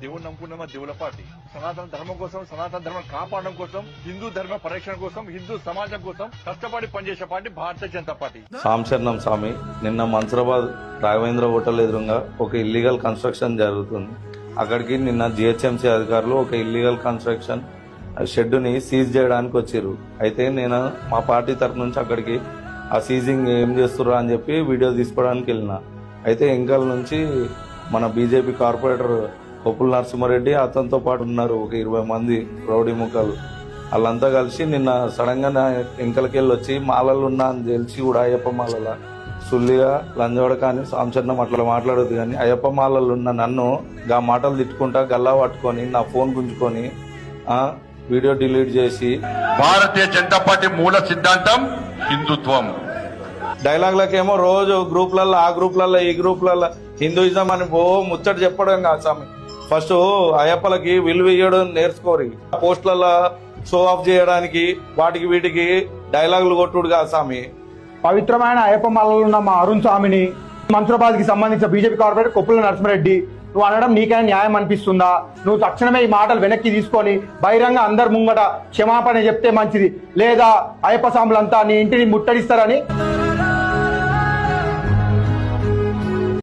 దేవుడు నమ్ముకున్న దేవుల పార్టీ సనాతన ధర్మం కోసం, సనాతన ధర్మం కాపాడడం కోసం, హిందూ ధర్మ పరిరక్షణ కోసం, హిందూ సమాజం కోసం కష్టపడి పనిచేసే పార్టీ భారతీయ జనతా పార్టీ. సాంశరణం స్వామి, నిన్న మన్సూరాబాద్ రాఘవేంద్ర హోటల్ ఎదురుగా ఒక ఇల్లీగల్ కన్స్ట్రక్షన్ జరుగుతుంది. అక్కడికి నిన్న జిహెచ్ఎంసీ అధికారులు ఒక ఇల్లీగల్ కన్స్ట్రక్షన్ షెడ్డుని సీజ్ చేయడానికి వచ్చారు. అయితే నేను మా పార్టీ తరఫు నుంచి అక్కడికి ఆ సీజింగ్ ఏం చేస్తుర్రా అని చెప్పి వీడియో తీసుకోవడానికి వెళ్ళిన. అయితే ఎంకల్ నుంచి మన బీజేపీ కార్పొరేటర్ కొప్పుల నరసింహారెడ్డి అతనితో పాటు ఉన్నారు ఒక 20 మంది రౌడీ ముఖాలు. వాళ్ళంతా కలిసి నిన్న సడన్ గా ఎంకలకెళ్ళి వచ్చి మాలలు ఉన్నా అని తెలిసి కూడా అయ్యప్ప మాలల సుల్లిగా లంజోడ కానీ సాంశరణం అట్లా మాట్లాడదు. కానీ అయ్యప్ప మాలలు ఉన్న నన్ను గా మాటలు తిట్టుకుంటా గల్లా పట్టుకొని నా ఫోన్ గుంజుకొని వీడియో డిలీట్ చేసి భారతీయ జనతా పార్టీ మూల సిద్ధాంతం హిందుత్వం. డైలాగ్లకేమో రోజు గ్రూప్లలో ఆ గ్రూప్లలో ఈ గ్రూప్లలో హిందూయిజం అని ముచ్చట చెప్పడం కాదు స్వామి. ఫస్ట్ అయ్యప్పలకి విలువ ఇవ్వడం నేర్చుకోరి. పోస్టులలో షో ఆఫ్ చేయడానికి వాటికి వీటికి డైలాగులు కొట్టుడు కాదు స్వామి. పవిత్రమైన అయ్యప్ప మాలలో ఉన్న మా అరుణ్ స్వామిని మన్సూరాబాద్ కి సంబంధించిన బీజేపీ కార్పొరేటర్ కొప్పుల నరసింహారెడ్డి నువ్వు అనడం నీకైనా న్యాయం అనిపిస్తుందా? నువ్వు తక్షణమే ఈ మాటలు వెనక్కి తీసుకొని బహిరంగ అందరు ముంగట క్షమాపణ చెప్తే మంచిది, లేదా అయ్యప్ప స్వాములంతా నీ ఇంటిని ముట్టడిస్తారని